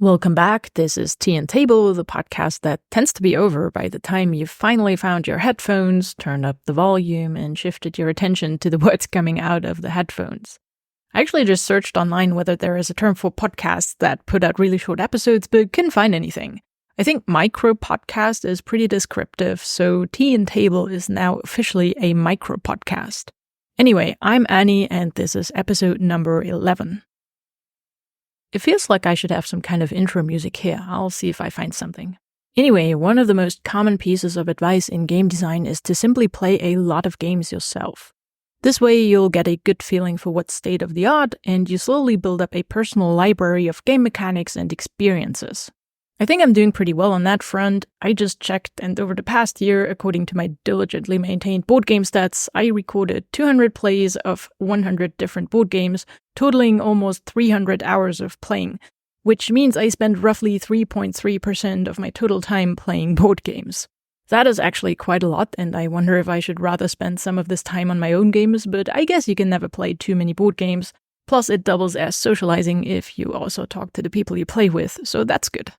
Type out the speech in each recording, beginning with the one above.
Welcome back. This is Tea and Table, the podcast that tends to be over by the time you've finally found your headphones, turned up the volume, and shifted your attention to the words coming out of the headphones. I actually just searched online whether there is a term for podcasts that put out really short episodes, but couldn't find anything. I think micro podcast is pretty descriptive, so Tea and Table is now officially a micro podcast. Anyway, I'm Annie, and this is episode number 11. It feels like I should have some kind of intro music here. I'll see if I find something. Anyway, one of the most common pieces of advice in game design is to simply play a lot of games yourself. This way you'll get a good feeling for what's state of the art, and you slowly build up a personal library of game mechanics and experiences. I think I'm doing pretty well on that front. I just checked, and over the past year, according to my diligently maintained board game stats, I recorded 200 plays of 100 different board games, totaling almost 300 hours of playing, which means I spend roughly 3.3% of my total time playing board games. That is actually quite a lot, and I wonder if I should rather spend some of this time on my own games, but I guess you can never play too many board games. Plus, it doubles as socializing if you also talk to the people you play with, so that's good.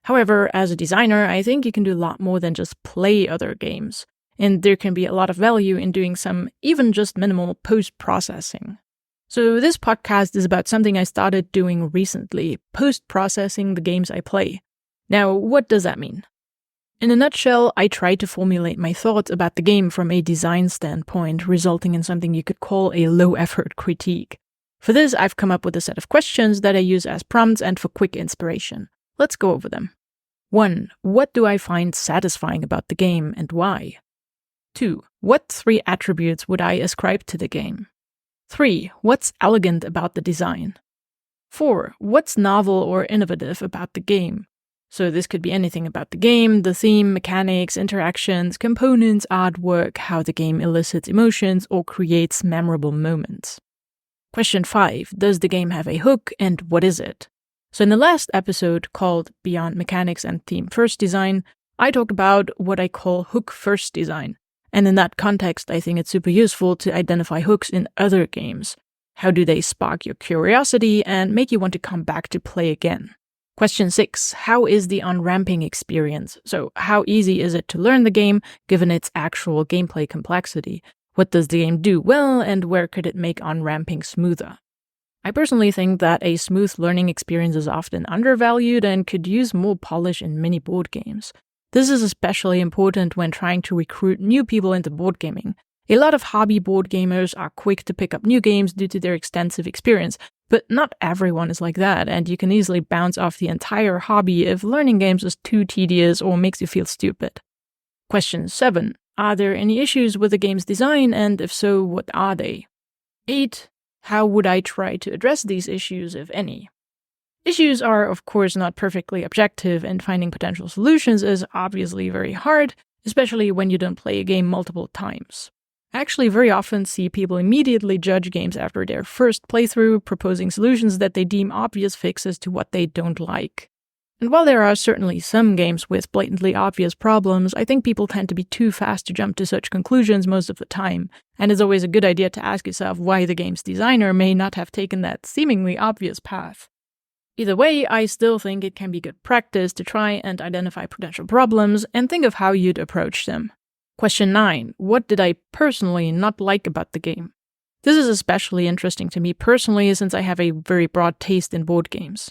However, as a designer, I think you can do a lot more than just play other games, and there can be a lot of value in doing some, even just minimal post-processing. So this podcast is about something I started doing recently, post-processing the games I play. Now, what does that mean? In a nutshell, I try to formulate my thoughts about the game from a design standpoint, resulting in something you could call a low-effort critique. For this, I've come up with a set of questions that I use as prompts and for quick inspiration. Let's go over them. 1. What do I find satisfying about the game and why? 2. What 3 attributes would I ascribe to the game? 3. What's elegant about the design? 4. What's novel or innovative about the game? So this could be anything about the game, the theme, mechanics, interactions, components, artwork, how the game elicits emotions or creates memorable moments. Question 5. Does the game have a hook, and what is it? So in the last episode, called Beyond Mechanics and Theme First Design, I talked about what I call hook first design. And in that context, I think it's super useful to identify hooks in other games. How do they spark your curiosity and make you want to come back to play again? Question 6. How is the on-ramping experience? So how easy is it to learn the game, given its actual gameplay complexity? What does the game do well, and where could it make on-ramping smoother? I personally think that a smooth learning experience is often undervalued and could use more polish in many board games. This is especially important when trying to recruit new people into board gaming. A lot of hobby board gamers are quick to pick up new games due to their extensive experience, but not everyone is like that, and you can easily bounce off the entire hobby if learning games is too tedious or makes you feel stupid. Question 7. Are there any issues with the game's design, and if so, what are they? 8. How would I try to address these issues, if any? Issues are, of course, not perfectly objective, and finding potential solutions is obviously very hard, especially when you don't play a game multiple times. I actually very often see people immediately judge games after their first playthrough, proposing solutions that they deem obvious fixes to what they don't like. And while there are certainly some games with blatantly obvious problems, I think people tend to be too fast to jump to such conclusions most of the time, and it's always a good idea to ask yourself why the game's designer may not have taken that seemingly obvious path. Either way, I still think it can be good practice to try and identify potential problems and think of how you'd approach them. Question 9. What did I personally not like about the game? This is especially interesting to me personally since I have a very broad taste in board games.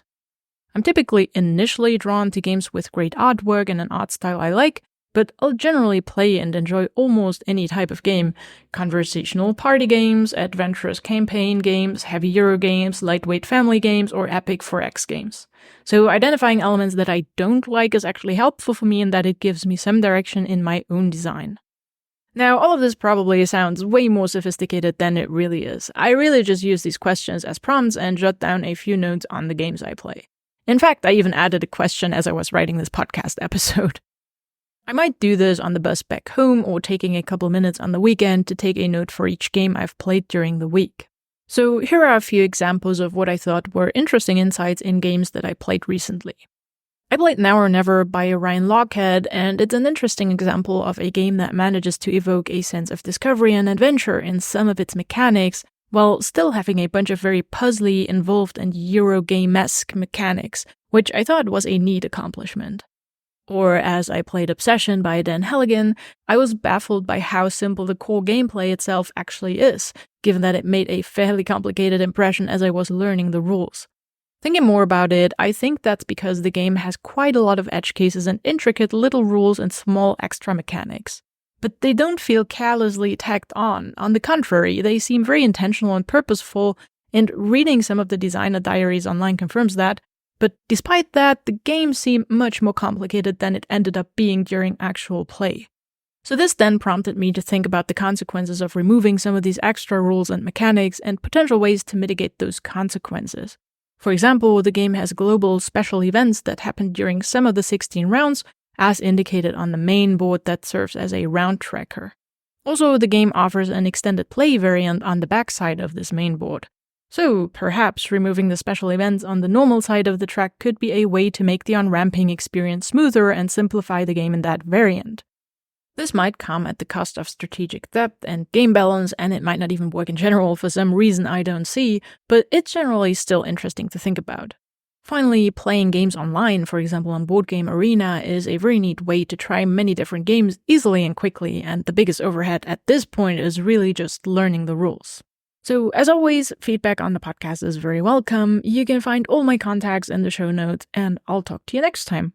I'm typically initially drawn to games with great artwork and an art style I like, but I'll generally play and enjoy almost any type of game. Conversational party games, adventurous campaign games, heavy Euro games, lightweight family games, or epic 4X games. So identifying elements that I don't like is actually helpful for me in that it gives me some direction in my own design. Now, all of this probably sounds way more sophisticated than it really is. I really just use these questions as prompts and jot down a few notes on the games I play. In fact, I even added a question as I was writing this podcast episode. I might do this on the bus back home or taking a couple minutes on the weekend to take a note for each game I've played during the week. So here are a few examples of what I thought were interesting insights in games that I played recently. I played Now or Never by Ryan Lockhead, and it's an interesting example of a game that manages to evoke a sense of discovery and adventure in some of its mechanics, while still having a bunch of very puzzly, involved, and Eurogame-esque mechanics, which I thought was a neat accomplishment. Or as I played Obsession by Dan Halligan, I was baffled by how simple the core gameplay itself actually is, given that it made a fairly complicated impression as I was learning the rules. Thinking more about it, I think that's because the game has quite a lot of edge cases and intricate little rules and small extra mechanics. But they don't feel carelessly tacked on. On the contrary, they seem very intentional and purposeful, and reading some of the designer diaries online confirms that. But despite that, the game seemed much more complicated than it ended up being during actual play. So this then prompted me to think about the consequences of removing some of these extra rules and mechanics and potential ways to mitigate those consequences. For example, the game has global special events that happen during some of the 16 rounds, as indicated on the main board that serves as a round tracker. Also, the game offers an extended play variant on the backside of this main board. So, perhaps removing the special events on the normal side of the track could be a way to make the on-ramping experience smoother and simplify the game in that variant. This might come at the cost of strategic depth and game balance, and it might not even work in general for some reason I don't see, but it's generally still interesting to think about. Finally, playing games online, for example on Board Game Arena, is a very neat way to try many different games easily and quickly, and the biggest overhead at this point is really just learning the rules. So, as always, feedback on the podcast is very welcome. You can find all my contacts in the show notes, and I'll talk to you next time.